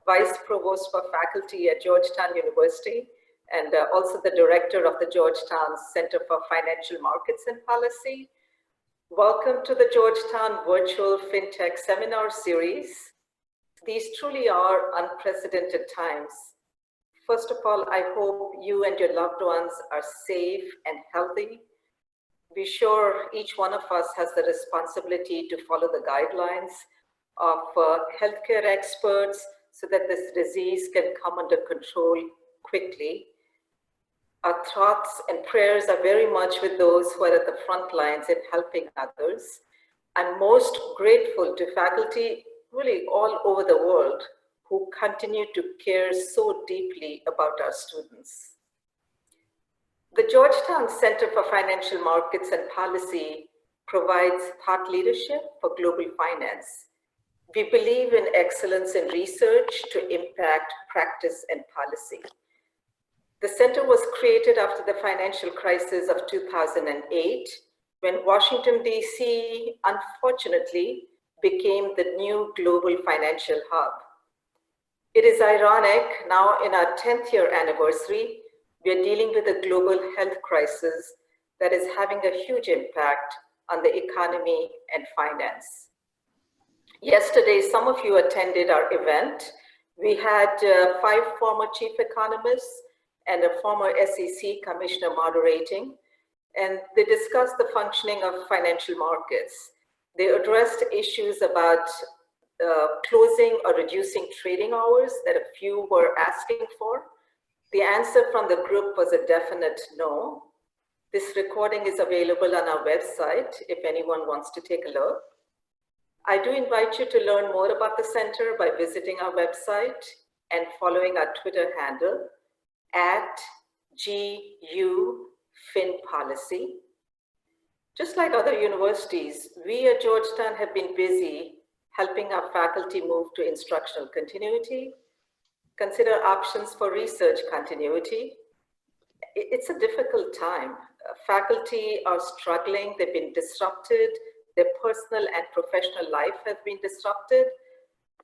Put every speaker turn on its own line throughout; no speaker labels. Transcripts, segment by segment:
Vice Provost for Faculty at Georgetown University, and also the Director of the Georgetown Center for Financial Markets and Policy. Welcome to the Georgetown Virtual FinTech Seminar Series. These truly are unprecedented times. First of all, I hope you and your loved ones are safe and healthy. Be sure each one of us has the responsibility to follow the guidelines of healthcare experts so that this disease can come under control quickly. Our thoughts and prayers are very much with those who are at the front lines in helping others. I'm most grateful to faculty really all over the world who continue to care so deeply about our students. The Georgetown Center for Financial Markets and Policy provides thought leadership for global finance. We believe in excellence in research to impact practice and policy. The center was created after the financial crisis of 2008, when Washington, D.C., unfortunately, became the new global financial hub. It is ironic, now in our 10th year anniversary, we are dealing with a global health crisis that is having a huge impact on the economy and finance. Yesterday, some of you attended our event. We had 5 former chief economists and a former SEC commissioner moderating, and they discussed the functioning of financial markets. They addressed issues about closing or reducing trading hours that a few were asking for. The answer from the group was a definite no. This recording is available on our website if anyone wants to take a look. I do invite you to learn more about the center by visiting our website and following our Twitter handle @GUFinPolicy. Just like other universities, we at Georgetown have been busy helping our faculty move to instructional continuity, consider options for research continuity. It's a difficult time. Faculty are struggling, they've been disrupted, their personal and professional life has been disrupted.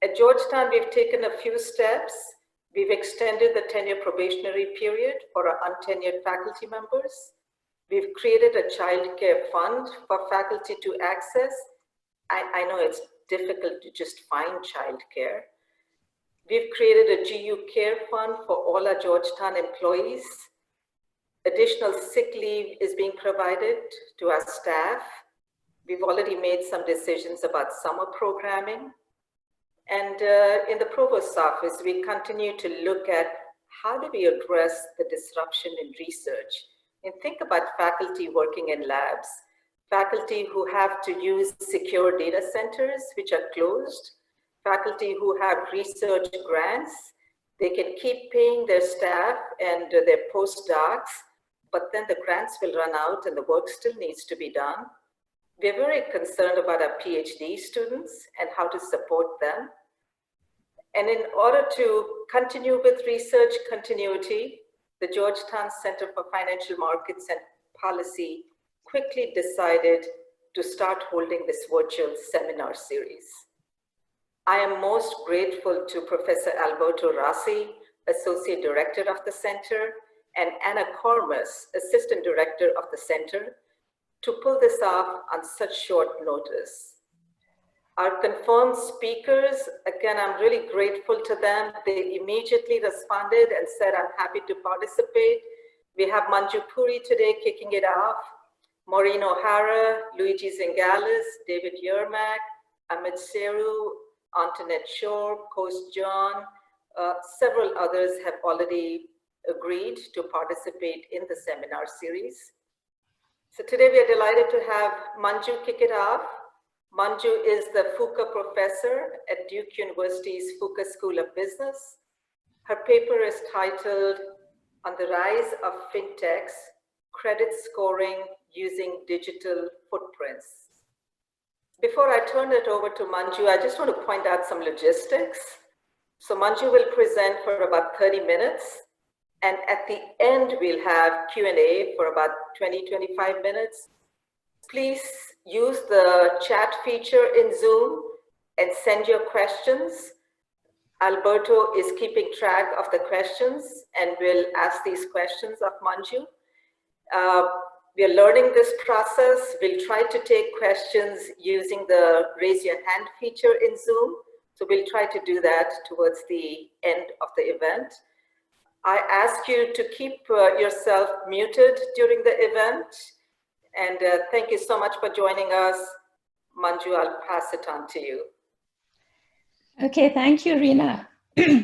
At Georgetown, we've taken a few steps. We've extended the tenure probationary period for our untenured faculty members. We've created a child care fund for faculty to access. I know it's difficult to just find child care. We've created a GU Care Fund for all our Georgetown employees. Additional sick leave is being provided to our staff. We've already made some decisions about summer programming. And in the Provost's office, we continue to look at how do we address the disruption in research. And think about faculty working in labs, faculty who have to use secure data centers, which are closed, faculty who have research grants. They can keep paying their staff and their postdocs, but then the grants will run out and the work still needs to be done. We're very concerned about our PhD students and how to support them. And in order to continue with research continuity, the Georgetown Center for Financial Markets and Policy quickly decided to start holding this virtual seminar series. I am most grateful to Professor Alberto Rossi, Associate Director of the Center, and Anna Kormas, Assistant Director of the Center, to pull this off on such short notice. Our confirmed speakers, again, I'm really grateful to them. They immediately responded and said, I'm happy to participate. We have Manju Puri today kicking it off, Maureen O'Hara, Luigi Zingales, David Yermak, Amit Seru, Antoinette Shore, Coast John, several others have already agreed to participate in the seminar series. So today we are delighted to have Manju kick it off. Manju is the Fuqua Professor at Duke University's Fuqua School of Business. Her paper is titled On the Rise of FinTechs, Credit Scoring Using Digital Footprints. Before I turn it over to Manju, I just want to point out some logistics. So Manju will present for about 30 minutes. And at the end, we'll have Q&A for about 20-25 minutes. Please use the chat feature in Zoom and send your questions. Alberto is keeping track of the questions and will ask these questions of Manju. We are learning this process. We'll try to take questions using the raise your hand feature in Zoom. So we'll try to do that towards the end of the event. I ask you to keep yourself muted during the event. And thank you so much for joining us. Manju, I'll pass it on to you.
Okay, thank you, Reena.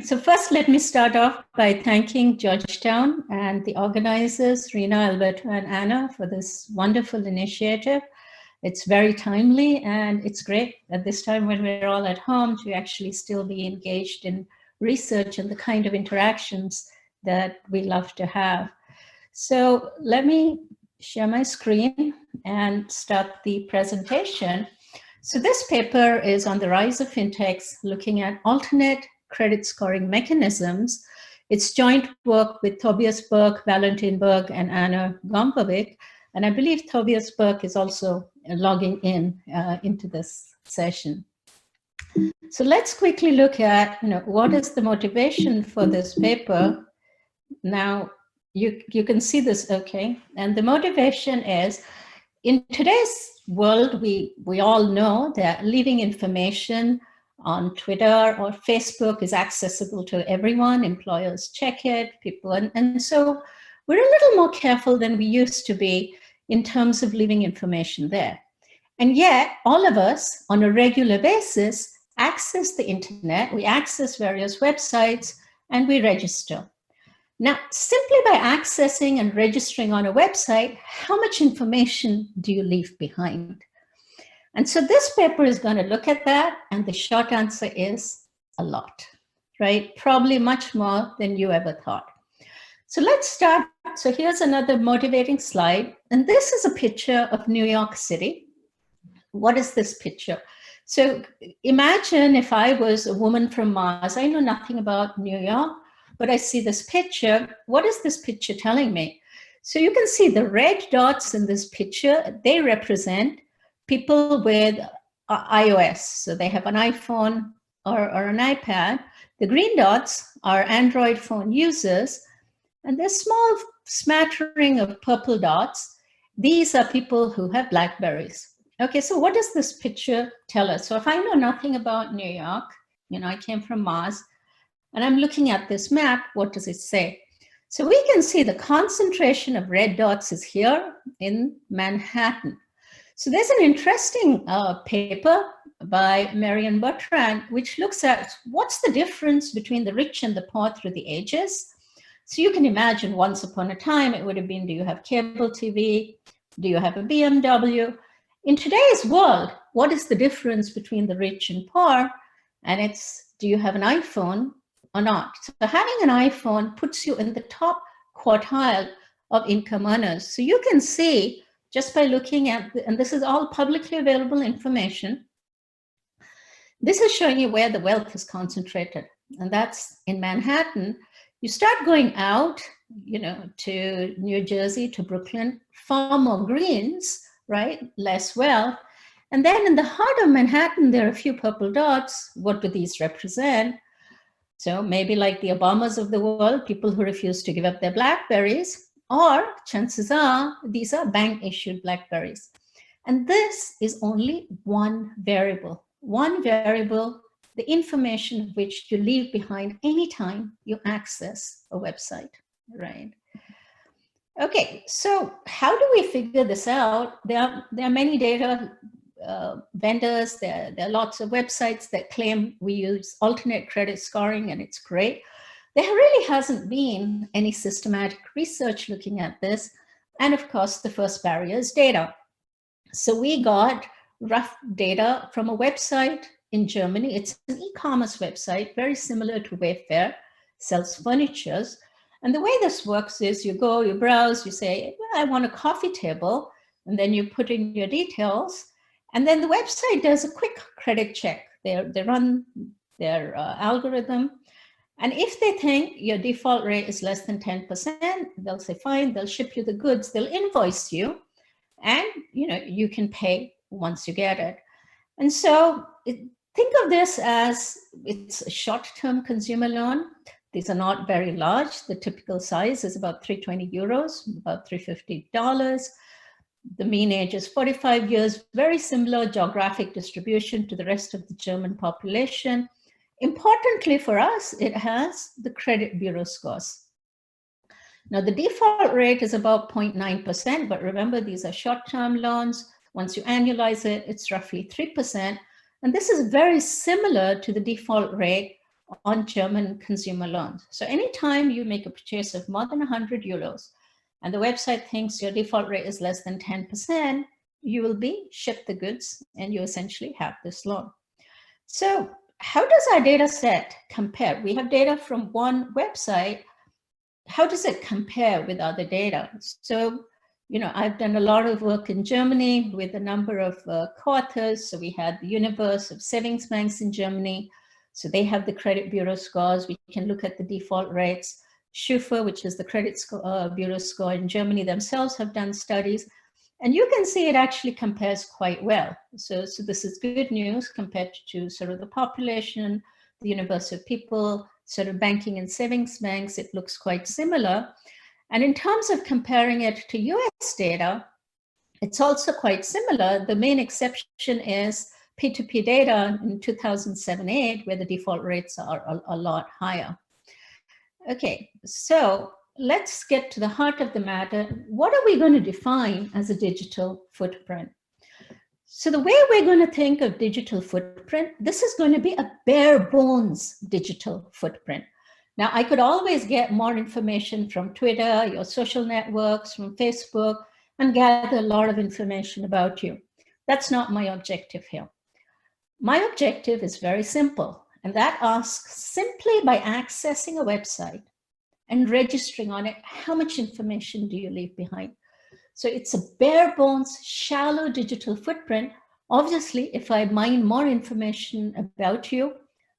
So first, let me start off by thanking Georgetown and the organizers, Reena, Alberto, and Anna, for this wonderful initiative. It's very timely, and it's great at this time when we're all at home to actually still be engaged in research and the kind of interactions that we love to have. So let me share my screen and start the presentation. So this paper is on the rise of FinTechs, looking at alternate credit scoring mechanisms. It's joint work with Tobias Berg, Valentin Berg, and Anna Gombovic. And I believe Tobias Berg is also logging in into this session. So let's quickly look at, what is the motivation for this paper. Now, you can see this, okay? And the motivation is, in today's world, we all know that leaving information on Twitter or Facebook is accessible to everyone. Employers check it, people, and so we're a little more careful than we used to be in terms of leaving information there. And yet, all of us on a regular basis access the internet, we access various websites, and we register. Now, simply by accessing and registering on a website, how much information do you leave behind? And so this paper is going to look at that, and the short answer is a lot, right? Probably much more than you ever thought. So let's start. So here's another motivating slide, and this is a picture of New York City. What is this picture? So imagine if I was a woman from Mars. I know nothing about New York, but I see this picture. What is this picture telling me? So you can see the red dots in this picture, they represent people with iOS. So they have an iPhone or an iPad. The green dots are Android phone users. And there's small smattering of purple dots. These are people who have Blackberries. Okay, so what does this picture tell us? So if I know nothing about New York, I came from Mars, and I'm looking at this map, what does it say? So we can see the concentration of red dots is here in Manhattan. So there's an interesting paper by Marion Bertrand, which looks at what's the difference between the rich and the poor through the ages. So you can imagine once upon a time, it would have been, do you have cable TV? Do you have a BMW? In today's world, what is the difference between the rich and poor? And it's, do you have an iPhone or not? So having an iPhone puts you in the top quartile of income earners. So you can see, just by looking at, and this is all publicly available information, this is showing you where the wealth is concentrated, and that's in Manhattan. You start going out, to New Jersey, to Brooklyn, far more greens, right? Less wealth. And then in the heart of Manhattan, there are a few purple dots. What do these represent? So maybe like the Obamas of the world, people who refuse to give up their Blackberries, or chances are these are bank-issued Blackberries. And this is only one variable, the information of which you leave behind anytime you access a website, right? Okay, so how do we figure this out? There are many data vendors, there are lots of websites that claim we use alternate credit scoring and it's great. There really hasn't been any systematic research looking at this. And of course, the first barrier is data. So we got rough data from a website in Germany. It's an e-commerce website, very similar to Wayfair, sells furniture. And the way this works is you go, you browse, you say, well, I want a coffee table, and then you put in your details. And then the website does a quick credit check. They run their algorithm. And if they think your default rate is less than 10%, they'll say, fine, they'll ship you the goods, they'll invoice you, and you can pay once you get it. And so think of this as it's a short-term consumer loan. These are not very large. The typical size is about 320 euros, about $350. The mean age is 45 years, very similar geographic distribution to the rest of the German population. Importantly for us, it has the credit bureau scores. Now, the default rate is about 0.9%, but remember, these are short-term loans. Once you annualize it, it's roughly 3%. And this is very similar to the default rate on German consumer loans. So anytime you make a purchase of more than 100 euros, and the website thinks your default rate is less than 10%, you will be shipped the goods and you essentially have this loan. So how does our data set compare? We have data from one website. How does it compare with other data? So, I've done a lot of work in Germany with a number of co-authors. So we had the universe of savings banks in Germany. So they have the credit bureau scores. We can look at the default rates. Schufa, which is the credit bureau score in Germany, themselves have done studies. And you can see it actually compares quite well. So this is good news compared to sort of the population, the universe of people, sort of banking and savings banks. It looks quite similar. And in terms of comparing it to US data, it's also quite similar. The main exception is P2P data in 2007-8, where the default rates are a lot higher. Okay, so let's get to the heart of the matter. What are we going to define as a digital footprint? So the way we're going to think of digital footprint, this is going to be a bare bones digital footprint. Now, I could always get more information from Twitter, your social networks, from Facebook, and gather a lot of information about you. That's not my objective here. My objective is very simple, and that asks simply by accessing a website and registering on it, how much information do you leave behind? So it's a bare bones, shallow digital footprint. Obviously, if I mine more information about you,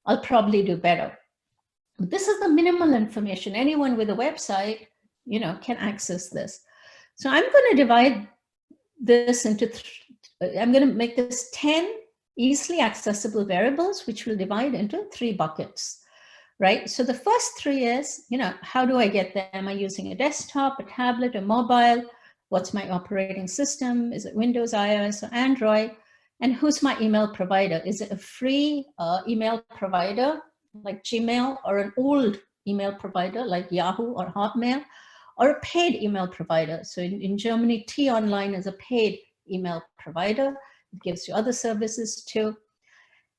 I'll probably do better. But this is the minimal information. Anyone with a website, can access this. So I'm going to divide this into, I'm going to make this 10 easily accessible variables, which will divide into 3 buckets, right? So the first 3 is, how do I get them? Am I using a desktop, a tablet, a mobile? What's my operating system? Is it Windows, iOS, or Android? And who's my email provider? Is it a free email provider like Gmail, or an old email provider like Yahoo or Hotmail, or a paid email provider? So in Germany, T-Online is a paid email provider. It gives you other services too.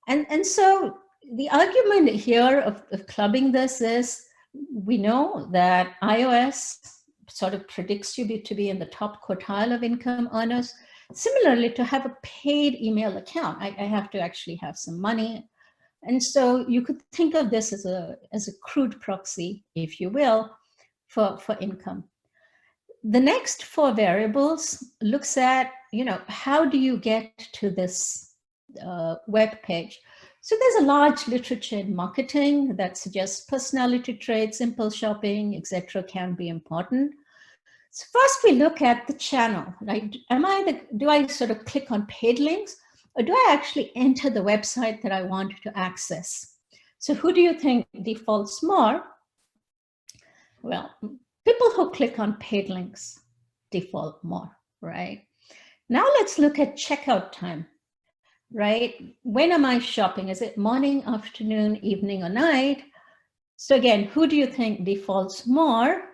And so the argument here of clubbing this is, we know that iOS sort of predicts you to be in the top quartile of income earners. Similarly, to have a paid email account, I have to actually have some money. And so you could think of this as a crude proxy, if you will, for income. The next 4 variables looks at, how do you get to this web page? So there's a large literature in marketing that suggests personality traits, impulse shopping, etc. can be important. So first we look at the channel, right? Do I sort of click on paid links, or do I actually enter the website that I want to access? So who do you think defaults more? Well, people who click on paid links default more, right? Now let's look at checkout time, right? When am I shopping? Is it morning, afternoon, evening, or night? So again, who do you think defaults more?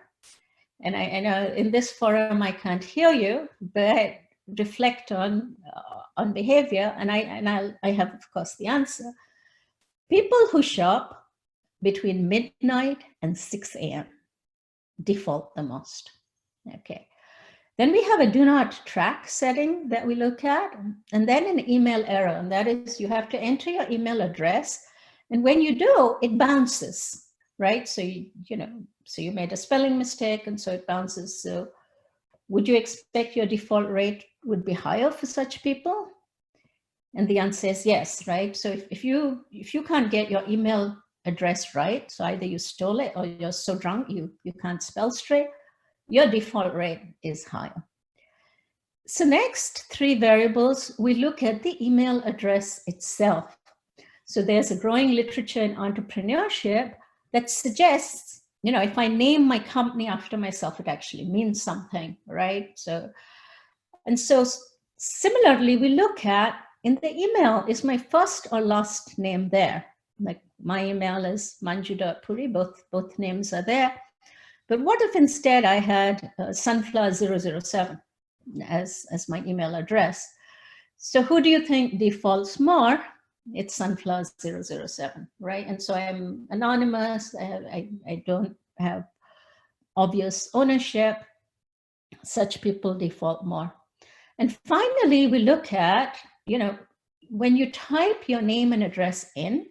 And I know in this forum I can't hear you, but reflect on behavior, and I have, of course, the answer. People who shop between midnight and 6 a.m. default the most. Okay. Then we have a do not track setting that we look at, and then an email error, and that is you have to enter your email address, and when you do, it bounces, right? So so you made a spelling mistake, and so it bounces. So would you expect your default rate would be higher for such people? And the answer is yes, right? So if you can't get your email address right, so either you stole it or you're so drunk you can't spell straight, your default rate is higher. So next 3 variables, we look at the email address itself. So there's a growing literature in entrepreneurship that suggests, if I name my company after myself, it actually means something, right? So similarly, we look at in the email, is my first or last name there? Like my email is Manju.Puri, both names are there. But what if instead I had sunflower007 as my email address? So who do you think defaults more? It's sunflower007, right? And so I'm anonymous, I don't have obvious ownership. Such people default more. And finally, we look at, when you type your name and address in,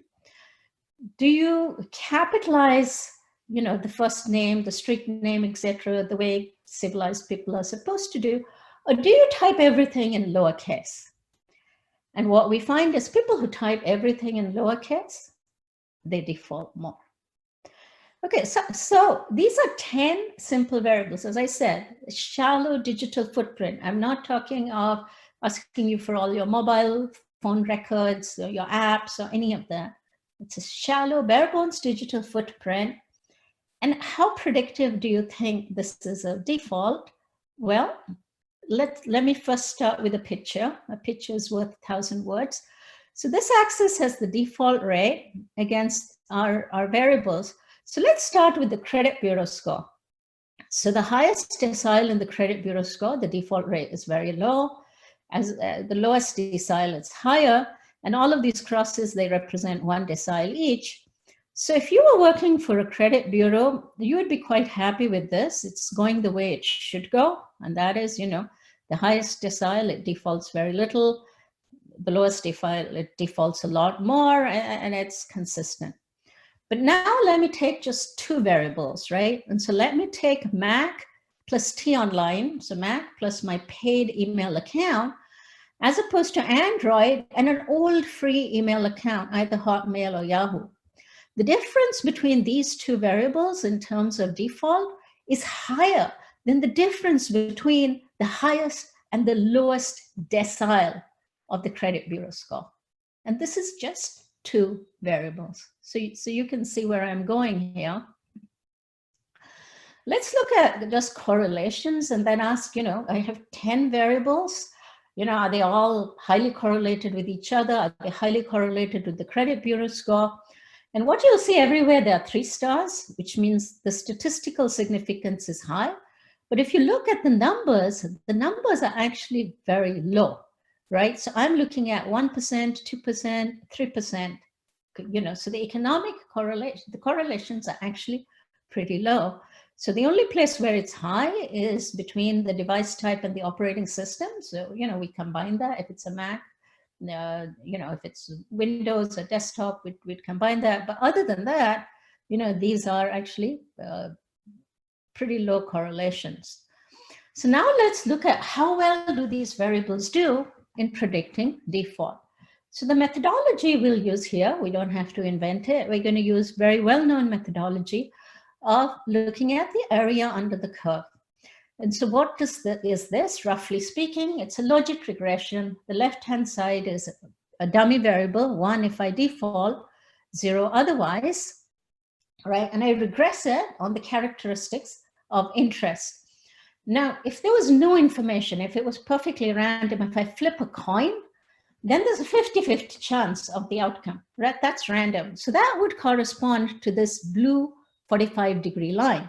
do you capitalize, the first name, the street name, etc., the way civilized people are supposed to do, or do you type everything in lowercase? And what we find is people who type everything in lowercase, they default more. Okay, so these are 10 simple variables. As I said, shallow digital footprint. I'm not talking of asking you for all your mobile phone records, or your apps, or any of that. It's a shallow, bare bones digital footprint. And how predictive do you think this is a default? Well, let me first start with a picture. A picture is worth 1,000 words. So this axis has the default rate against our variables. So let's start with the credit bureau score. So the highest decile in the credit bureau score, the default rate is very low. As the lowest decile, it's higher. And all of these crosses, they represent 1 decile each. So if you were working for a credit bureau, you would be quite happy with this. It's going the way it should go. And that is, the highest decile, it defaults very little. The lowest decile, it defaults a lot more, and it's consistent. But now let me take just 2 variables, right? And so let me take Mac plus T online, so Mac plus my paid email account, as opposed to Android and an old free email account, either Hotmail or Yahoo. The difference between these 2 variables in terms of default is higher than the difference between the highest and the lowest decile of the credit bureau score. And this is just 2 variables. So you can see where I'm going here. Let's look at just correlations and then ask, I have 10 variables. Are they all highly correlated with each other? Are they highly correlated with the credit bureau score? And what you'll see everywhere, there are 3 stars, which means the statistical significance is high. But if you look at the numbers are actually very low, right? So I'm looking at 1%, 2%, 3%, so the economic correlation, the correlations are actually pretty low. So the only place where it's high is between the device type and the operating system. So, we combine that. If it's a Mac, if it's Windows or desktop, we'd combine that. But other than that, these are actually pretty low correlations. So now let's look at how well do these variables do in predicting default. So the methodology we'll use here, we don't have to invent it. We're going to use very well-known methodology of looking at the area under the curve. And so what is this? Roughly speaking, it's a logic regression. The left-hand side is a dummy variable, 1 if I default, 0 otherwise, right? And I regress it on the characteristics of interest. Now, if there was no information, if it was perfectly random, if I flip a coin, then there's a 50-50 chance of the outcome, right? That's random. So that would correspond to this blue 45-degree line.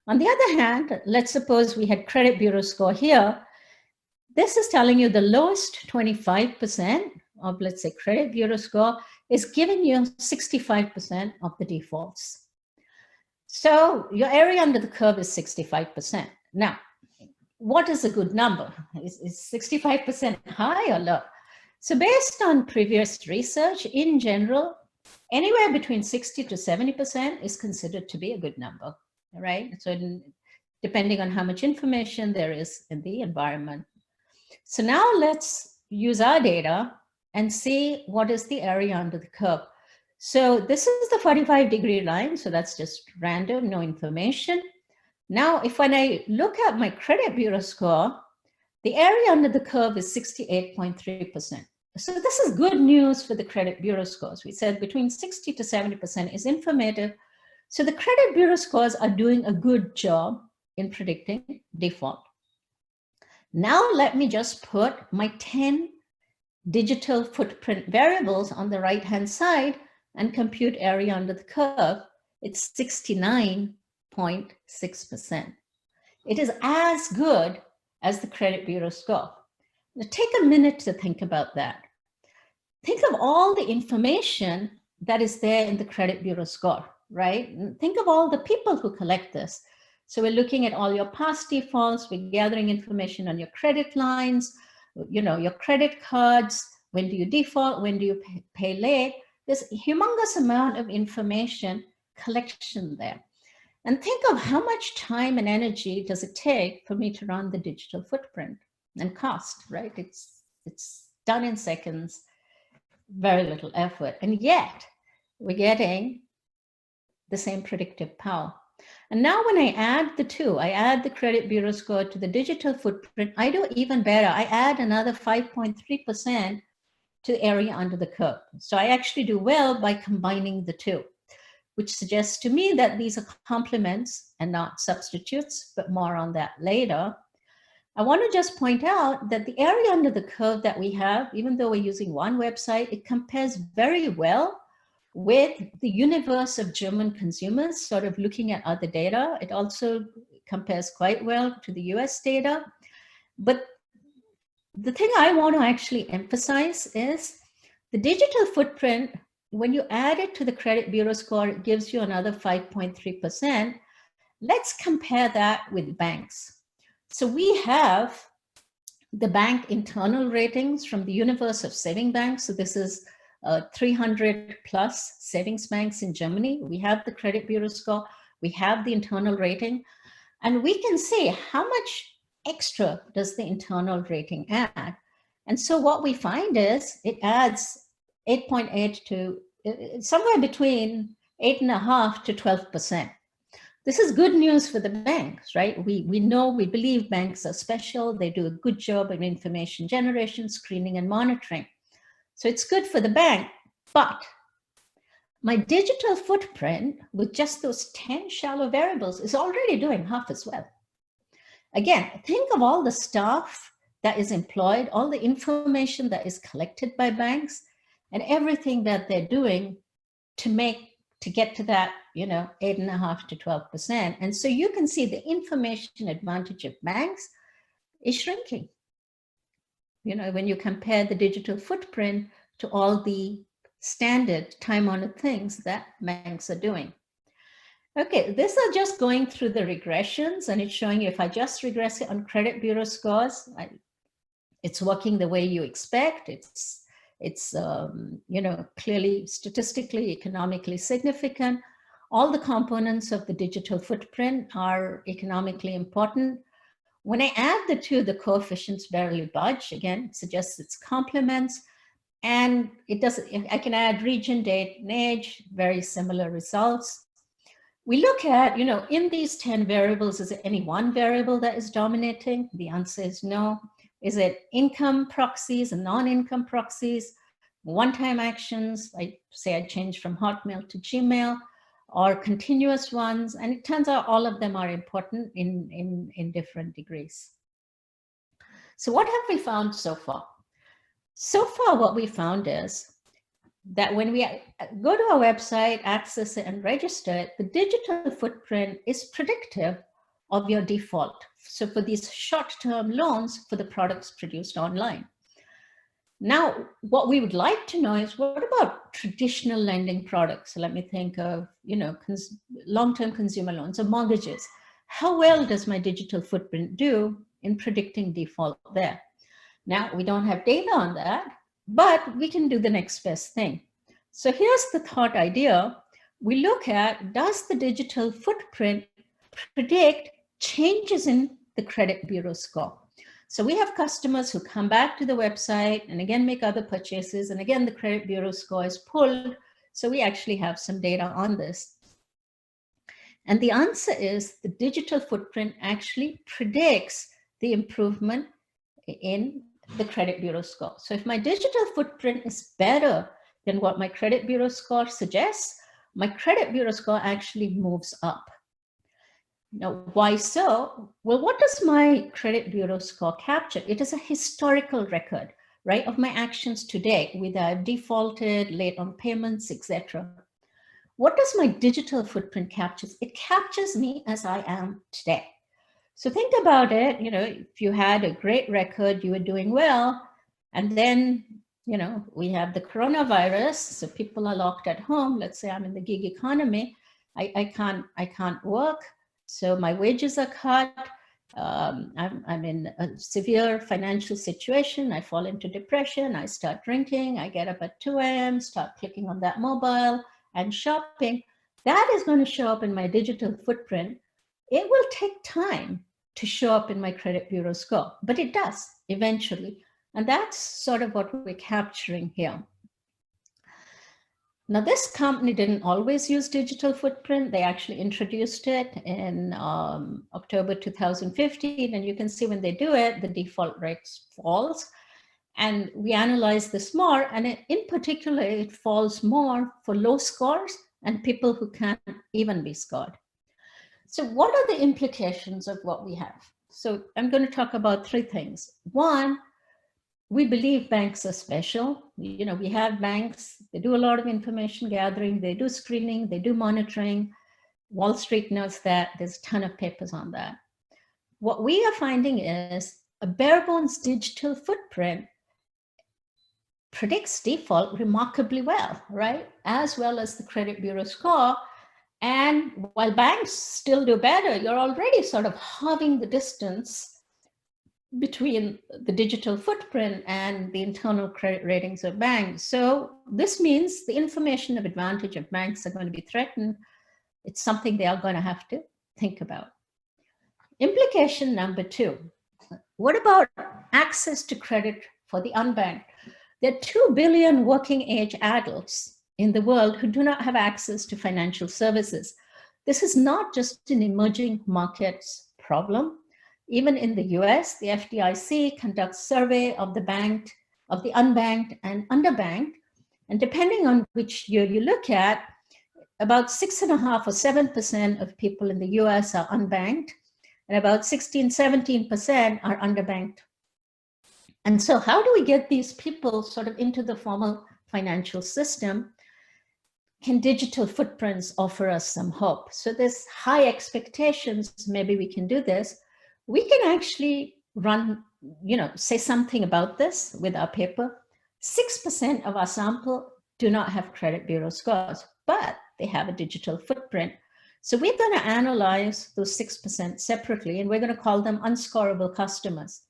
On the other hand, let's suppose we had credit bureau score here. This is telling you the lowest 25% of, let's say, credit bureau score is giving you 65% of the defaults. So your area under the curve is 65%. Now, what is a good number? Is 65% high or low? So based on previous research, in general, anywhere between 60 to 70% is considered to be a good number, right? So depending on how much information there is in the environment. So now let's use our data and see what is the area under the curve. So this is the 45-degree line. So that's just random, no information. Now, when I look at my credit bureau score, the area under the curve is 68.3%. So this is good news for the credit bureau scores. We said between 60 to 70% is informative. So the credit bureau scores are doing a good job in predicting default. Now let me just put my 10 digital footprint variables on the right-hand side and compute area under the curve. It's 69.6%. It is as good as the credit bureau score. Now take a minute to think about that. Think of all the information that is there in the credit bureau score, right? And think of all the people who collect this. So we're looking at all your past defaults, we're gathering information on your credit lines, your credit cards, when do you default, when do you pay late. There's a humongous amount of information collection there. And think of how much time and energy does it take for me to run the digital footprint and cost, right? It's done in seconds, very little effort. And yet we're getting the same predictive power. And now when I add the two, I add the credit bureau score to the digital footprint, I do even better. I add another 5.3% to the area under the curve. So I actually do well by combining the two, which suggests to me that these are complements and not substitutes, but more on that later. I want to just point out that the area under the curve that we have, even though we're using one website, it compares very well with the universe of German consumers, sort of looking at other data. It also compares quite well to the US data. But the thing I want to actually emphasize is the digital footprint, when you add it to the credit bureau score, it gives you another 5.3%. Let's compare that with banks. So we have the bank internal ratings from the universe of saving banks. So this is 300 plus savings banks in Germany. We have the credit bureau score, we have the internal rating, and we can see how much extra does the internal rating add. And so what we find is it adds 8.8 to somewhere between 8.5 to 12%. This is good news for the banks, right? We believe banks are special. They do a good job in information generation, screening, and monitoring. So it's good for the bank, but my digital footprint with just those 10 shallow variables is already doing half as well. Again, think of all the staff that is employed, all the information that is collected by banks, and everything that they're doing to get to that, 8.5 to 12%. And so you can see the information advantage of banks is shrinking. When you compare the digital footprint to all the standard time-honored things that banks are doing. Okay, these are just going through the regressions, and it's showing you if I just regress it on credit bureau scores, it's working the way you expect. It's clearly statistically, economically significant. All the components of the digital footprint are economically important. When I add the two, the coefficients barely budge. Again, it suggests it's complements. And I can add region, date, and age, very similar results. We look at, in these 10 variables, is it any one variable that is dominating? The answer is no. Is it income proxies and non-income proxies, one-time actions? I changed from Hotmail to Gmail, or continuous ones. And it turns out all of them are important in different degrees. So what have we found so far? So far, what we found is that when we go to our website, access it, and register it, the digital footprint is predictive of your default. So for these short-term loans for the products produced online. Now, what we would like to know is, what about traditional lending products? So let me think of, long-term consumer loans or mortgages. How well does my digital footprint do in predicting default there? Now, we don't have data on that, but we can do the next best thing. So here's the thought idea. We look at, does the digital footprint predict changes in the credit bureau score? So we have customers who come back to the website and again make other purchases, and again the credit bureau score is pulled. So we actually have some data on this. And the answer is the digital footprint actually predicts the improvement in the credit bureau score. So if my digital footprint is better than what my credit bureau score suggests, my credit bureau score actually moves up. Now, why so? Well, what does my credit bureau score capture? It is a historical record, right, of my actions today, whether I've defaulted, late on payments, etc. What does my digital footprint capture? It captures me as I am today. So think about it, if you had a great record, you were doing well, and then, we have the coronavirus, so people are locked at home. Let's say I'm in the gig economy. I can't work, so my wages are cut. I'm in a severe financial situation. I fall into depression. I start drinking. I get up at 2 a.m., start clicking on that mobile and shopping. That is going to show up in my digital footprint. It will take time to show up in my credit bureau score, but it does eventually. And that's sort of what we're capturing here. Now, this company didn't always use digital footprint. They actually introduced it in October 2015. And you can see when they do it, the default rate falls. And we analyze this more. And in particular, it falls more for low scores and people who can't even be scored. So what are the implications of what we have? So I'm going to talk about three things. One, we believe banks are special. We have banks, they do a lot of information gathering, they do screening, they do monitoring. Wall Street knows that. There's a ton of papers on that. What we are finding is a bare bones digital footprint predicts default remarkably well, right? As well as the credit bureau score. And while banks still do better, you're already sort of halving the distance between the digital footprint and the internal credit ratings of banks. So this means the information of advantage of banks are going to be threatened. It's something they are going to have to think about. Implication number two, what about access to credit for the unbanked? There are 2 billion working age adults in the world who do not have access to financial services. This is not just an emerging markets problem. Even in the US, the FDIC conducts survey of the unbanked and underbanked. And depending on which year you look at, about 6.5 or 7% of people in the US are unbanked, and about 16, 17% are underbanked. And so how do we get these people sort of into the formal financial system? Can digital footprints offer us some hope? So there's high expectations, maybe we can do this. We can actually run, say something about this with our paper. 6% of our sample do not have credit bureau scores, but they have a digital footprint. So we're going to analyze those 6% separately, and we're going to call them unscorable customers.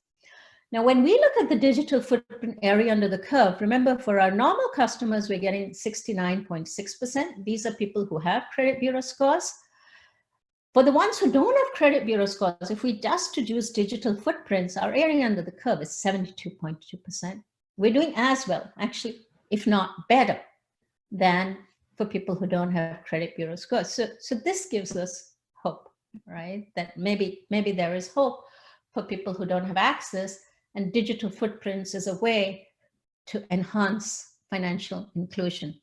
Now, when we look at the digital footprint area under the curve, remember for our normal customers, we're getting 69.6%. These are people who have credit bureau scores. For the ones who don't have credit bureau scores, if we just deduce digital footprints, our area under the curve is 72.2%. We're doing as well, actually, if not better, than for people who don't have credit bureau scores. So this gives us hope, right? That maybe there is hope for people who don't have access, and digital footprints is a way to enhance financial inclusion.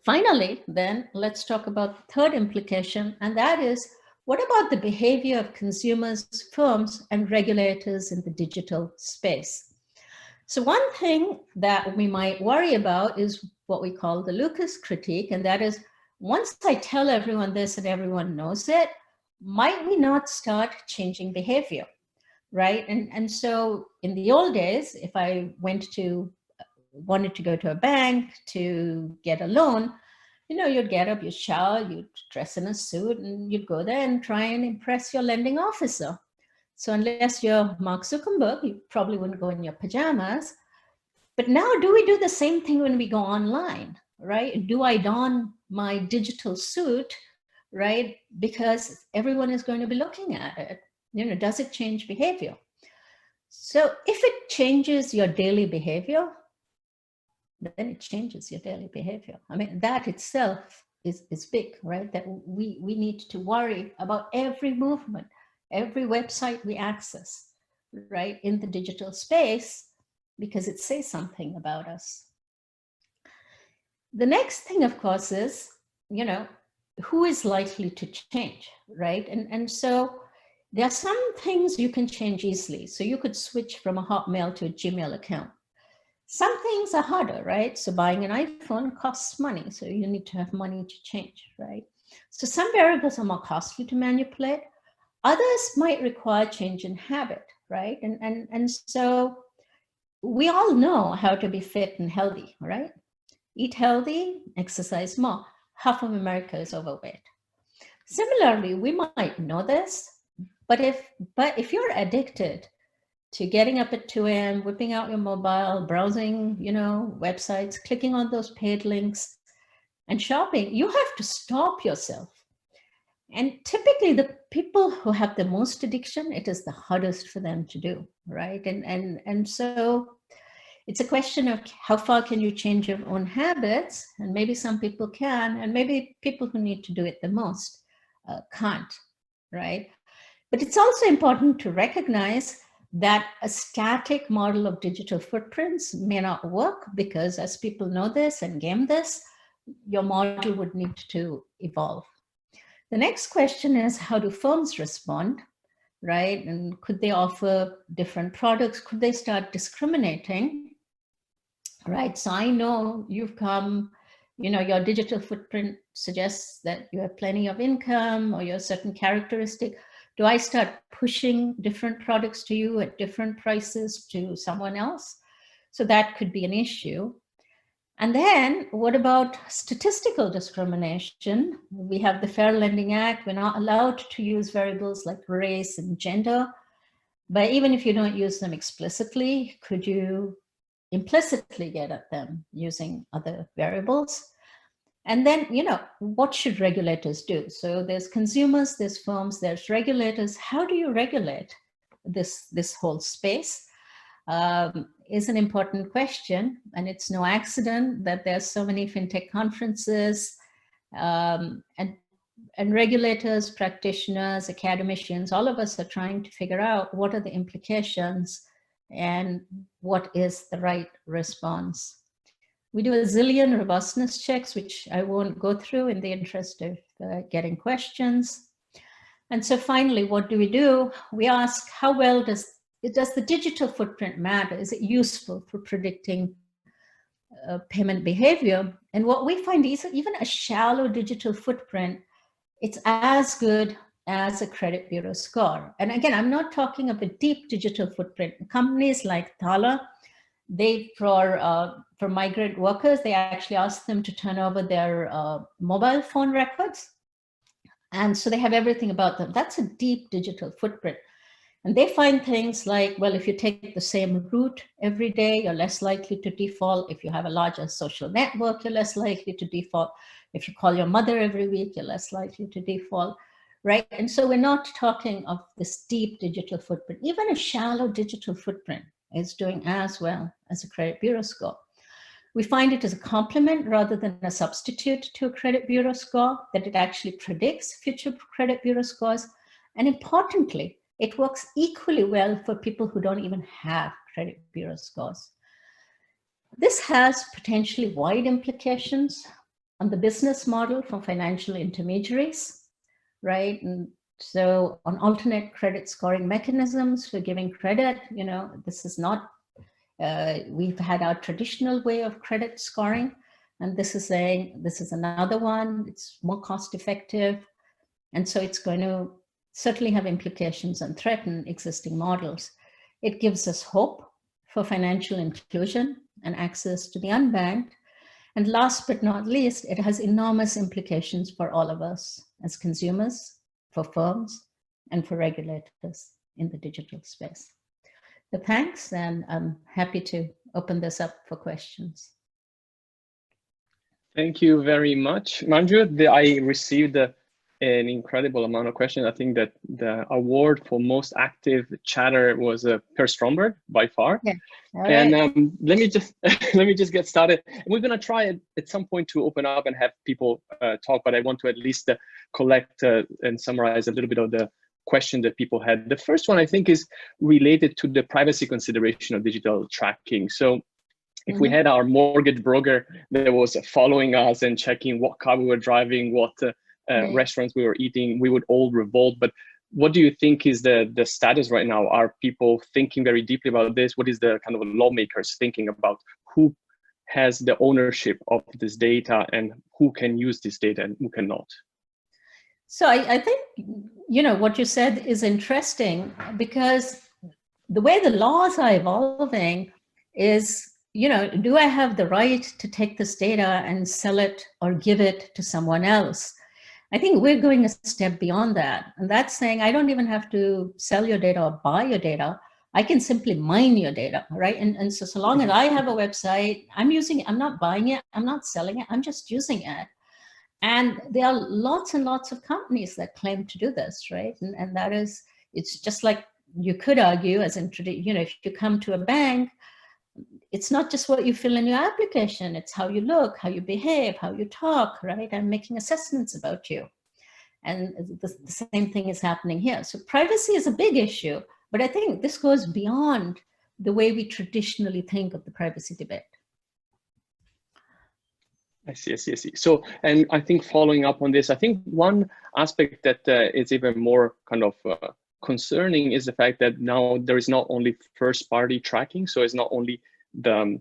Finally, then, let's talk about the third implication, and that is, what about the behavior of consumers, firms, and regulators in the digital space? So one thing that we might worry about is what we call the Lucas critique, and that is, once I tell everyone this and everyone knows it, might we not start changing behavior, right? And so in the old days, if I wanted to go to a bank to get a loan, you'd get up, you'd shower, you'd dress in a suit, and you'd go there and try and impress your lending officer. So unless you're Mark Zuckerberg, you probably wouldn't go in your pajamas. But now, do we do the same thing when we go online, right? Do I don my digital suit, right? Because everyone is going to be looking at it. Does it change behavior? So if it changes your daily behavior, then it changes your daily behavior. I mean, that itself is big, right? That we need to worry about every movement, every website we access, right, in the digital space because it says something about us. The next thing, of course, is, who is likely to change, right? And so there are some things you can change easily. So you could switch from a Hotmail to a Gmail account. Some things are harder, right? So buying an iPhone costs money. So you need to have money to change, right? So some variables are more costly to manipulate. Others might require change in habit, right? And so we all know how to be fit and healthy, right? Eat healthy, exercise more. Half of America is overweight. Similarly, we might know this, but if you're addicted to getting up at 2 a.m., whipping out your mobile, browsing, websites, clicking on those paid links and shopping, you have to stop yourself. And typically the people who have the most addiction, it is the hardest for them to do, right? And so it's a question of how far can you change your own habits? And maybe some people can, and maybe people who need to do it the most can't, right? But it's also important to recognize that a static model of digital footprints may not work because as people know this and game this, your model would need to evolve. The next question is, how do firms respond, right? And could they offer different products? Could they start discriminating, right? So I know you've come, your digital footprint suggests that you have plenty of income or you're a certain characteristic. Do I start pushing different products to you at different prices to someone else? So that could be an issue. And then what about statistical discrimination? We have the Fair Lending Act. We're not allowed to use variables like race and gender. But even if you don't use them explicitly, could you implicitly get at them using other variables? And then, what should regulators do? So there's consumers, there's firms, there's regulators. How do you regulate this whole space? Is an important question, and it's no accident that there's so many FinTech conferences, and regulators, practitioners, academicians, all of us are trying to figure out what are the implications and what is the right response. We do a zillion robustness checks, which I won't go through in the interest of getting questions. And so finally, what do? We ask, how well does the digital footprint matter? Is it useful for predicting payment behavior? And what we find is even a shallow digital footprint, it's as good as a credit bureau score. And again, I'm not talking of a deep digital footprint. Companies like Thala, for migrant workers, they actually ask them to turn over their mobile phone records. And so they have everything about them. That's a deep digital footprint. And they find things like, well, if you take the same route every day, you're less likely to default. If you have a larger social network, you're less likely to default. If you call your mother every week, you're less likely to default, right? And so we're not talking of this deep digital footprint. Even a shallow digital footprint is doing as well as a credit bureau score. We find it as a complement rather than a substitute to a credit bureau score, that it actually predicts future credit bureau scores. And importantly, it works equally well for people who don't even have credit bureau scores. This has potentially wide implications on the business model for financial intermediaries, right? And so on alternate credit scoring mechanisms for giving credit, this is not, we've had our traditional way of credit scoring, and this is another one. It's more cost effective. And so it's going to certainly have implications and threaten existing models. It gives us hope for financial inclusion and access to the unbanked. And last but not least, it has enormous implications for all of us as consumers, for firms, and for regulators in the digital space. So thanks, and I'm happy to open this up for questions.
Thank you very much, Manju. I received an incredible amount of questions. I think that the award for most active chatter was Per Stromberg by far.
Yeah. All
and
right.
let me just get started. We're going to try at some point to open up and have people talk, but I want to at least collect and summarize a little bit of the questions that people had. The first one, I think, is related to the privacy consideration of digital tracking. So if we had our mortgage broker that was following us and checking what car we were driving, what restaurants we were eating, we would all revolt. But what do you think is the status right now? Are people thinking very deeply about this? What is the kind of lawmakers thinking about who has the ownership of this data and who can use this data and who cannot?
So I think, you know, what you said is interesting, because the way the laws are evolving is, you know, do I have the right to take this data and sell it or give it to someone else? I think we're going a step beyond that. And that's saying I don't even have to sell your data or buy your data. I can simply mine your data, right? And so long as I have a website, I'm using it, I'm not buying it, I'm not selling it, I'm just using it. And there are lots and lots of companies that claim to do this, right? And that is, it's just like you could argue, as in, you know, if you come to a bank, it's not just what you fill in your application, it's how you look, how you behave, how you talk, right? I'm making assessments about you. And the same thing is happening here. So privacy is a big issue, but I think this goes beyond the way we traditionally think of the privacy debate.
I see. So, and I think following up on this, I think one aspect that is even more kind of concerning is the fact that now there is not only first-party tracking, so it's not only the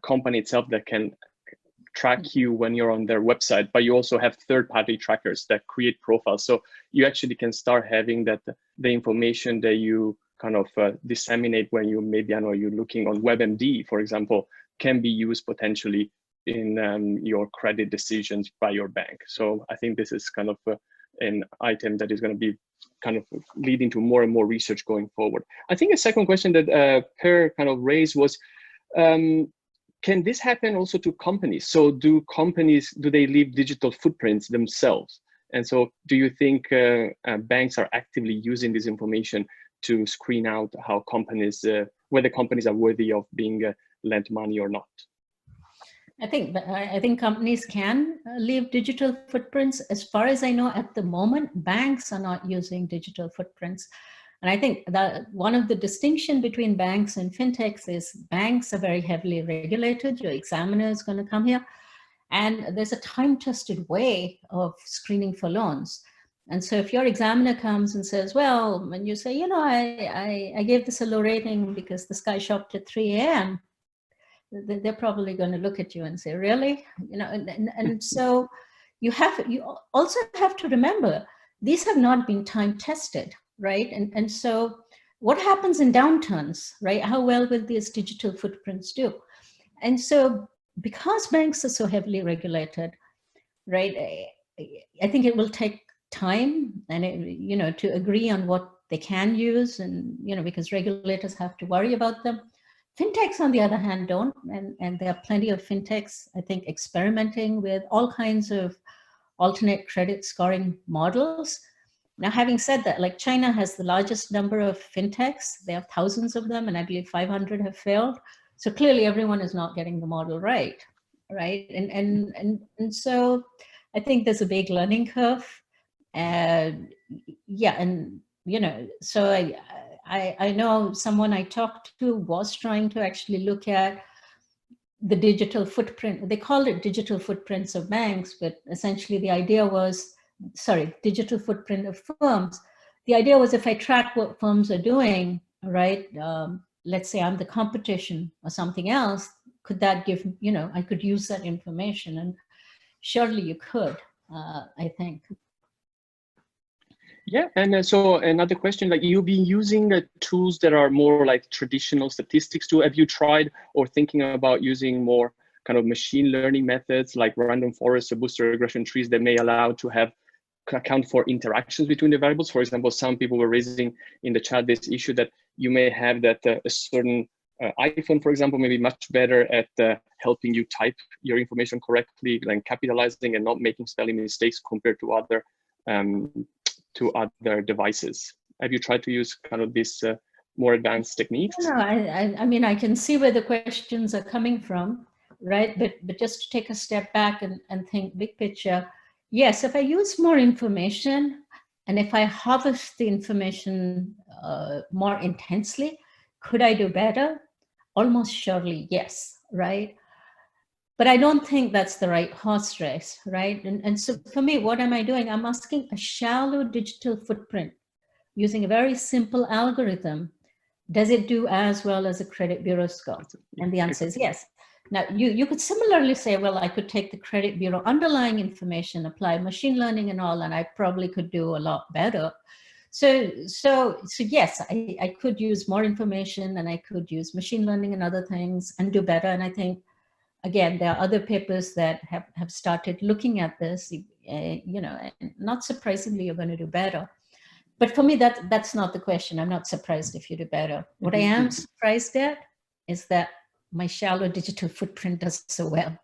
company itself that can track you when you're on their website, but you also have third-party trackers that create profiles. So you actually can start having that the information that you kind of disseminate when you maybe, I know, you're looking on WebMD, for example, can be used potentially in your credit decisions by your bank. So I think this is kind of an item that is going to be kind of leading to more and more research going forward. I think a second question that Per kind of raised was, can this happen also to companies? So do companies, do they leave digital footprints themselves? And so do you think banks are actively using this information to screen out how companies, whether companies are worthy of being lent money or not?
I think companies can leave digital footprints. As far as I know, at the moment, banks are not using digital footprints. And I think that one of the distinction between banks and fintechs is banks are very heavily regulated. Your examiner is going to come here. And there's a time-tested way of screening for loans. And so if your examiner comes and says, well, when you say, you know, I gave this a low rating because this guy shopped at 3 a.m., they're probably going to look at you and say, really? You know, and so you also have to remember, these have not been time tested, right? And so what happens in downturns, right? How well will these digital footprints do? And so because banks are so heavily regulated, right, I think it will take time and, you know, to agree on what they can use, and, you know, because regulators have to worry about them. Fintechs, on the other hand, don't, and there are plenty of fintechs, I think, experimenting with all kinds of alternate credit scoring models. Now, having said that, like China has the largest number of fintechs. They have thousands of them, and I believe 500 have failed. So clearly everyone is not getting the model right? And so I think there's a big learning curve. Yeah, and, you know, so I know someone I talked to was trying to actually look at the digital footprint. They called it digital footprints of banks, but essentially the idea was, digital footprint of firms. The idea was, if I track what firms are doing, right, let's say I'm the competition or something else, could that give, you know, I could use that information, and surely you could, I think.
Yeah, and so another question, like, you've been using tools that are more like traditional statistics too. Have you tried or thinking about using more kind of machine learning methods like random forests or boosted regression trees that may allow to have account for interactions between the variables? For example, some people were raising in the chat this issue that you may have that a certain iPhone, for example, may be much better at helping you type your information correctly and capitalizing and not making spelling mistakes compared to other devices. Have you tried to use kind of these more advanced techniques?
No, I mean, I can see where the questions are coming from, right? But just to take a step back and think big picture, yes, if I use more information, And if I harvest the information more intensely, could I do better? Almost surely, yes, right? But I don't think that's the right horse race, right? And so for me, what am I doing? I'm asking a shallow digital footprint using a very simple algorithm. Does it do as well as a credit bureau score? And the answer is yes. Now, you could similarly say, well, I could take the credit bureau underlying information, apply machine learning and all, and I probably could do a lot better. So yes, I could use more information, and I could use machine learning and other things and do better. And I think, again, there are other papers that have started looking at this, you know, and not surprisingly, you're going to do better. But for me, that's not the question. I'm not surprised if you do better. What I am surprised at is that my shallow digital footprint does so well.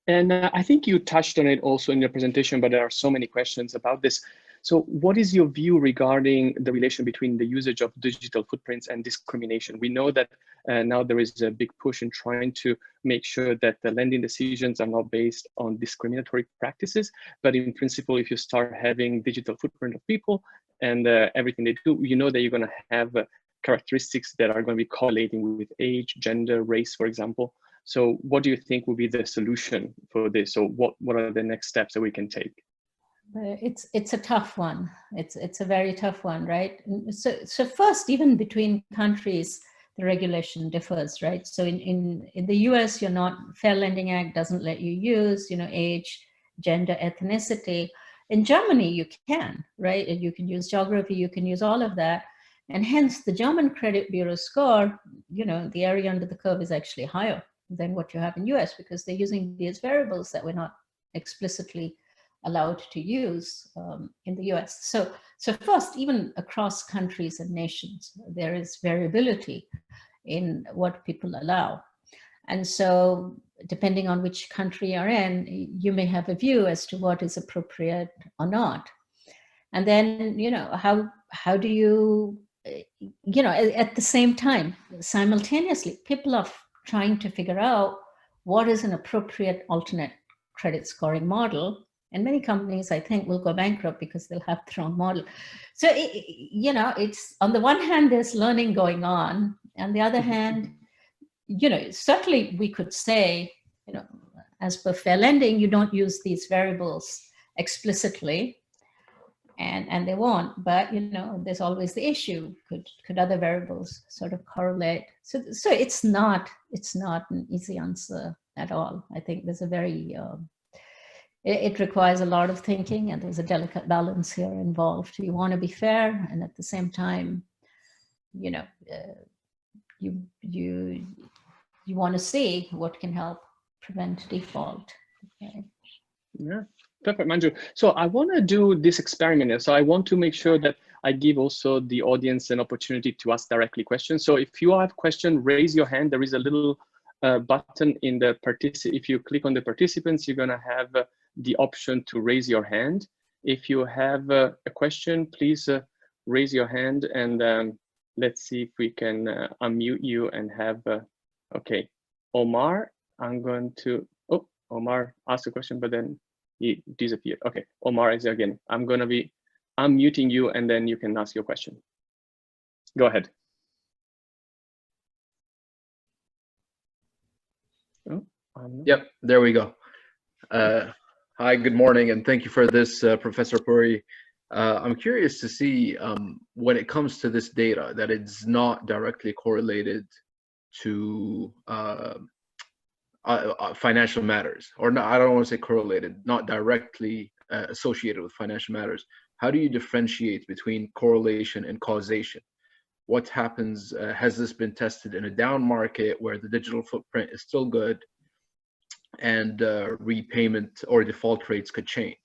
And I think you touched on it also in your presentation, but there are so many questions about this. So what is your view regarding the relation between the usage of digital footprints and discrimination? We know that now there is a big push in trying to make sure that the lending decisions are not based on discriminatory practices, but in principle, if you start having digital footprint of people and everything they do, you know that you're going to have characteristics that are going to be correlating with age, gender, race, for example. So what do you think will be the solution for this? So what are the next steps that we can take?
It's a tough one. It's a very tough one, right? So first, even between countries, the regulation differs, right? So in the US, Fair Lending Act doesn't let you use, age, gender, ethnicity. In Germany, you can, right? And you can use geography, you can use all of that. And hence the German credit bureau score, the area under the curve is actually higher than what you have in US, because they're using these variables that we're not explicitly allowed to use in the US. So first, even across countries and nations, there is variability in what people allow. And so depending on which country you're in, you may have a view as to what is appropriate or not. And then, how do you, at the same time, simultaneously, people are trying to figure out what is an appropriate alternate credit scoring model. And many companies, I think, will go bankrupt because they'll have their own model. So, it's on the one hand, there's learning going on. On the other hand, certainly we could say, as per fair lending, you don't use these variables explicitly, and they won't. But there's always the issue: could other variables sort of correlate? So it's not an easy answer at all. I think there's a very it requires a lot of thinking, and there's a delicate balance here involved. You want to be fair, and at the same time, you want to see what can help prevent default. Okay.
Yeah, perfect, Manju. So I want to do this experiment. So I want to make sure that I give also the audience an opportunity to ask directly questions. So if you have a question, raise your hand. There is a little button in the if you click on the participants, you're going to have the option to raise your hand. If you have a question, please raise your hand, and let's see if we can unmute you and have, okay, Omar, I'm going to, oh, Omar asked a question, but then he disappeared. Okay, Omar is again. I'm going to be unmuting you, and then you can ask your question. Go ahead. Oh,
yep, there we go. Hi, good morning, and thank you for this, Professor Puri. I'm curious to see when it comes to this data that it's not directly correlated to financial matters, or not, I don't want to say correlated, not directly associated with financial matters. How do you differentiate between correlation and causation? What happens, has this been tested in a down market where the digital footprint is still good and repayment or default rates could change?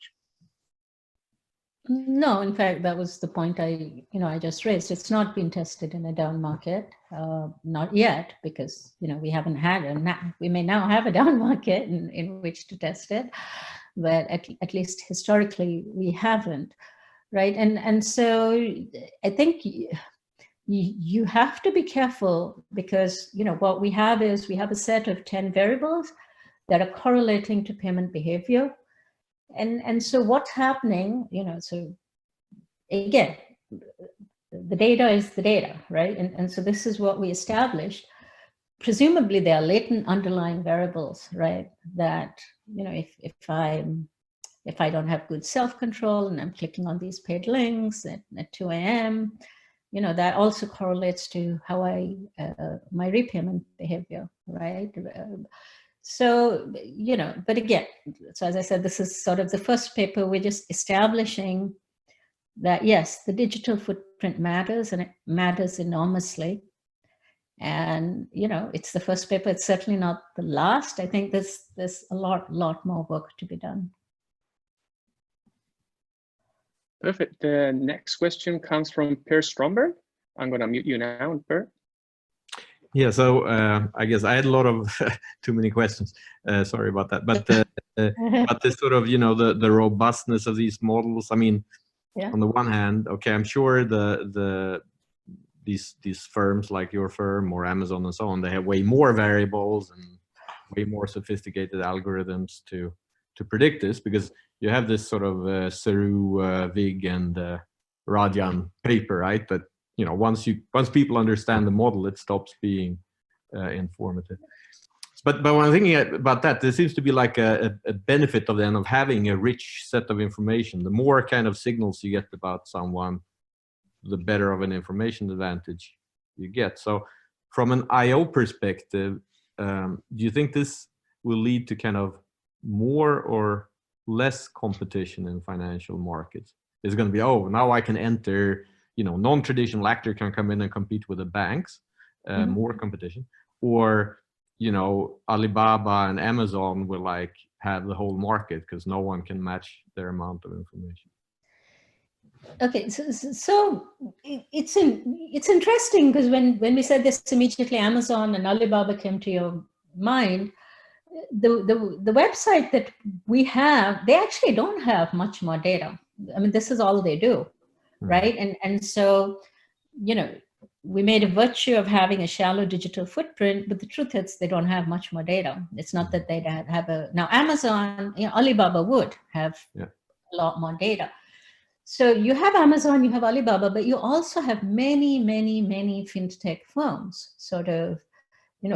No, in fact, that was the point I just raised. It's not been tested in a down market, not yet, because we haven't had we may now have a down market in which to test it, but at least historically we haven't, right? And so I think you have to be careful, because what we have is we have a set of 10 variables that are correlating to payment behavior. And so what's happening, so again, the data is the data, right? And so this is what we established. Presumably there are latent underlying variables, right? That, if I don't have good self-control and I'm clicking on these paid links at 2 a.m., that also correlates to how my repayment behavior, right? So, but again, so as I said, this is sort of the first paper. We're just establishing that, yes, the digital footprint matters, and it matters enormously. And, it's the first paper. It's certainly not the last. I think there's a lot more work to be done.
Perfect. The next question comes from Per Stromberg. I'm going to mute you now, Per.
Yeah, so I guess I had a lot of too many questions. Sorry about that. But this sort of, the robustness of these models. I mean, yeah. On the one hand, okay, I'm sure these firms like your firm or Amazon and so on, they have way more variables and way more sophisticated algorithms to predict this, because you have this sort of Seru, Vig, and Rajan paper, right? But once people understand the model, it stops being informative. But when I'm thinking about that, there seems to be like a benefit of having a rich set of information. The more kind of signals you get about someone, the better of an information advantage you get. So from an IO perspective, do you think this will lead to kind of more or less competition in financial markets? It's going to be, oh, now I can enter, non-traditional actor can come in and compete with the banks, more competition, or, Alibaba and Amazon will like have the whole market because no one can match their amount of information.
Okay, so it's interesting, because when we said this, immediately Amazon and Alibaba came to your mind. The website that we have, they actually don't have much more data. I mean, this is all they do, right? And so, we made a virtue of having a shallow digital footprint, but the truth is they don't have much more data. It's not that they have now Amazon, Alibaba would have a lot more data. So you have Amazon, you have Alibaba, but you also have many FinTech firms sort of,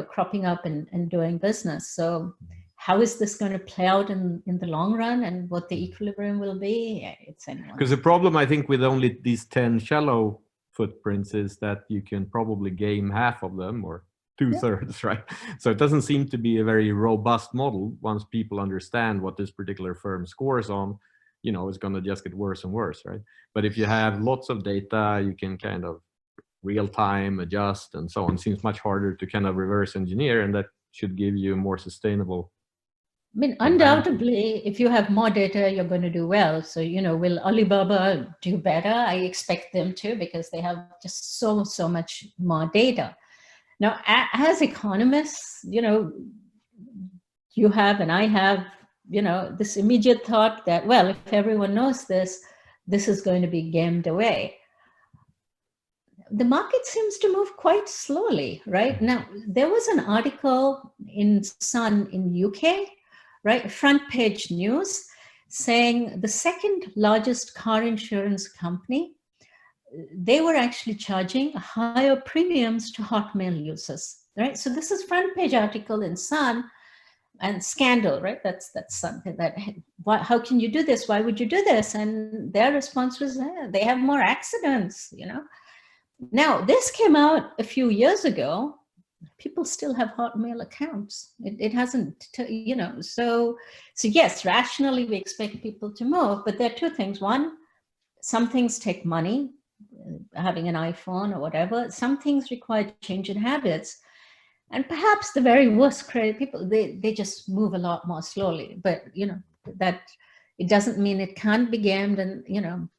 cropping up and doing business. So how is this going to play out in the long run, and what the equilibrium will be? It's anyone's.
Because the problem, I think, with only these 10 shallow footprints is that you can probably game half of them, or 2/3, right? So it doesn't seem to be a very robust model. Once people understand what this particular firm scores on, it's going to just get worse and worse, right? But if you have lots of data, you can kind of real time adjust and so on. It seems much harder to kind of reverse engineer, and that should give you a more sustainable.
I mean, undoubtedly, if you have more data, you're going to do well. So, will Alibaba do better? I expect them to, because they have just so much more data. Now, as economists, you have, and I have, this immediate thought that, well, if everyone knows this is going to be gamed away. The market seems to move quite slowly, right? Now, there was an article in Sun in UK, right? Front page news, saying the second largest car insurance company, they were actually charging higher premiums to Hotmail users, right? So this is front page article in Sun. And scandal, right? That's something that, how can you do this? Why would you do this? And their response was, they have more accidents, Now, this came out a few years ago. People still have Hotmail accounts. It hasn't, so yes, rationally we expect people to move, but there are two things. One, some things take money, having an iPhone or whatever. Some things require change in habits. And perhaps the very worst credit people, they just move a lot more slowly. But, that it doesn't mean it can't be gamed. And,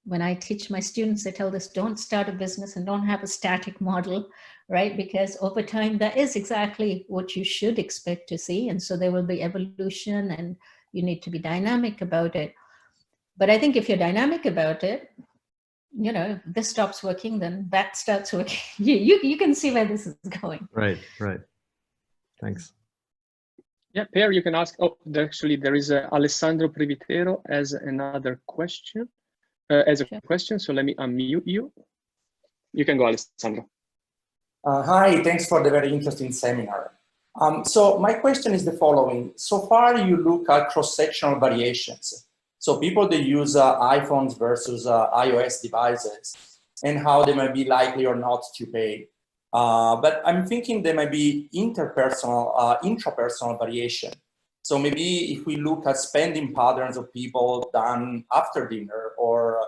when I teach my students, I tell this, don't start a business and don't have a static model, right? Because over time, that is exactly what you should expect to see. And so there will be evolution, and you need to be dynamic about it. But I think if you're dynamic about it, this stops working, then that starts working. You can see where this is going.
Right. Thanks.
Yeah, Per, you can ask. Oh, actually, there is Alessandro Privitero as another question, question. So let me unmute you. You can go, Alessandro.
Hi, thanks for the very interesting seminar. So my question is the following. So far, you look at cross-sectional variations. So people that use iPhones versus iOS devices and how they might be likely or not to pay. But I'm thinking there might be interpersonal, intrapersonal variation. So maybe if we look at spending patterns of people done after dinner or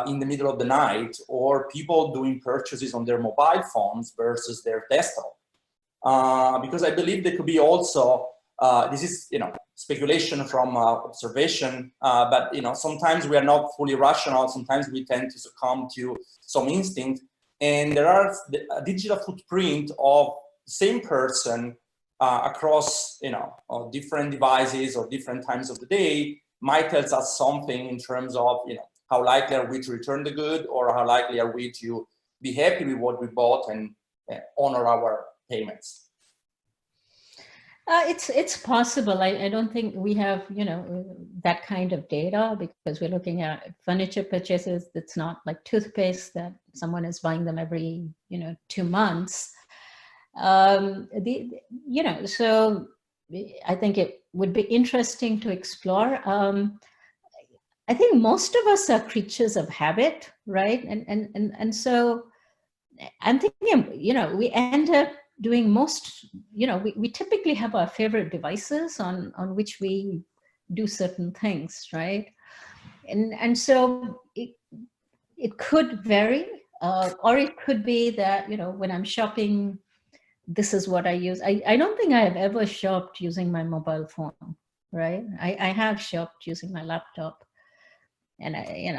in the middle of the night, or people doing purchases on their mobile phones versus their desktop. Because I believe there could be also, this is, speculation from observation, but, sometimes we are not fully rational. Sometimes we tend to succumb to some instinct. And there are a digital footprint of the same person across, different devices or different times of the day might tell us something in terms of, how likely are we to return the good, or how likely are we to be happy with what we bought and honor our payments?
It's possible. I don't think we have, that kind of data, because we're looking at furniture purchases. That's not like toothpaste that someone is buying them every, 2 months. So I think it would be interesting to explore. I think most of us are creatures of habit, right? And so I'm thinking, we end up doing most, we typically have our favorite devices on which we do certain things, right? And so it could vary, or it could be that, when I'm shopping, this is what I use. I don't think I have ever shopped using my mobile phone, right? I have shopped using my laptop. And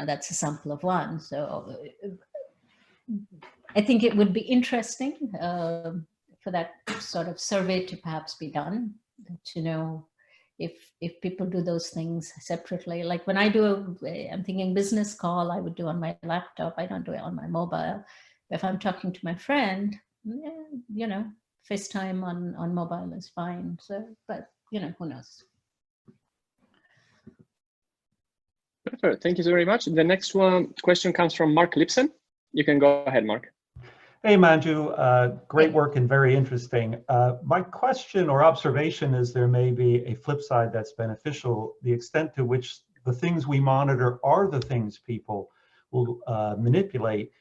that's a sample of one. So I think it would be interesting for that sort of survey to perhaps be done, to know if people do those things separately. Like when I do I'm thinking business call, I would do on my laptop. I don't do it on my mobile. If I'm talking to my friend, FaceTime on mobile is fine. So, but who knows?
Perfect. Thank you so very much. The next question comes from Mark Lipson. You can go ahead, Mark.
Hey, Manju. Great work and very interesting. My question or observation is there may be a flip side that's beneficial, the extent to which the things we monitor are the things people will manipulate.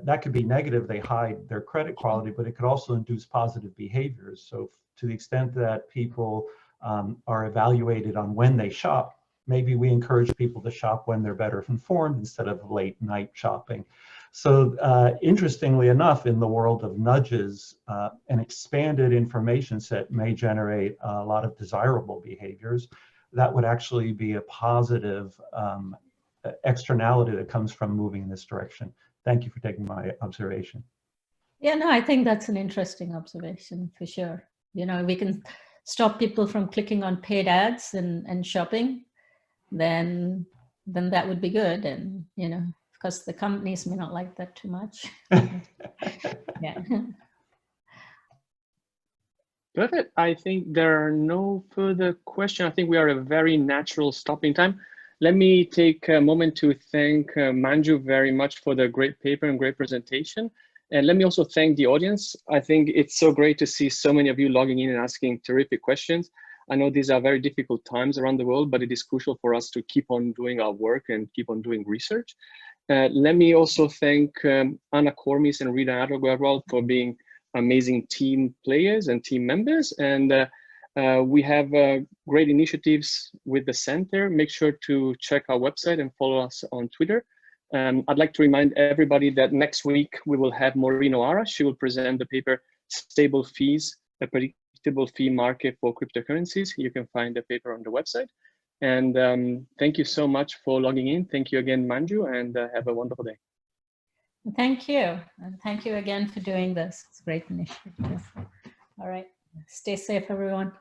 That could be negative. They hide their credit quality, but it could also induce positive behaviors. So to the extent that people are evaluated on when they shop, maybe we encourage people to shop when they're better informed instead of late night shopping. So interestingly enough, in the world of nudges, an expanded information set may generate a lot of desirable behaviors. That would actually be a positive externality that comes from moving in this direction. Thank you for taking my observation.
Yeah, no, I think that's an interesting observation for sure. We can stop people from clicking on paid ads and shopping. Then that would be good. And, of course, the companies may not like that too much. Yeah.
Perfect. I think there are no further questions. I think we are at a very natural stopping time. Let me take a moment to thank Manju very much for the great paper and great presentation. And let me also thank the audience. I think it's so great to see so many of you logging in and asking terrific questions. I know these are very difficult times around the world, but it is crucial for us to keep on doing our work and keep on doing research. Let me also thank Anna Kormis and Rita Adogwal for being amazing team players and team members. And we have great initiatives with the center. Make sure to check our website and follow us on Twitter. I'd like to remind everybody that next week we will have Maureen O'Hara. She will present the paper Stable Fees, a Predictable Fee Market for Cryptocurrencies. You can find the paper on the website. And thank you so much for logging in. Thank you again, Manju, and have a wonderful day.
Thank you. And thank you again for doing this. It's a great initiative. All right. Stay safe, everyone.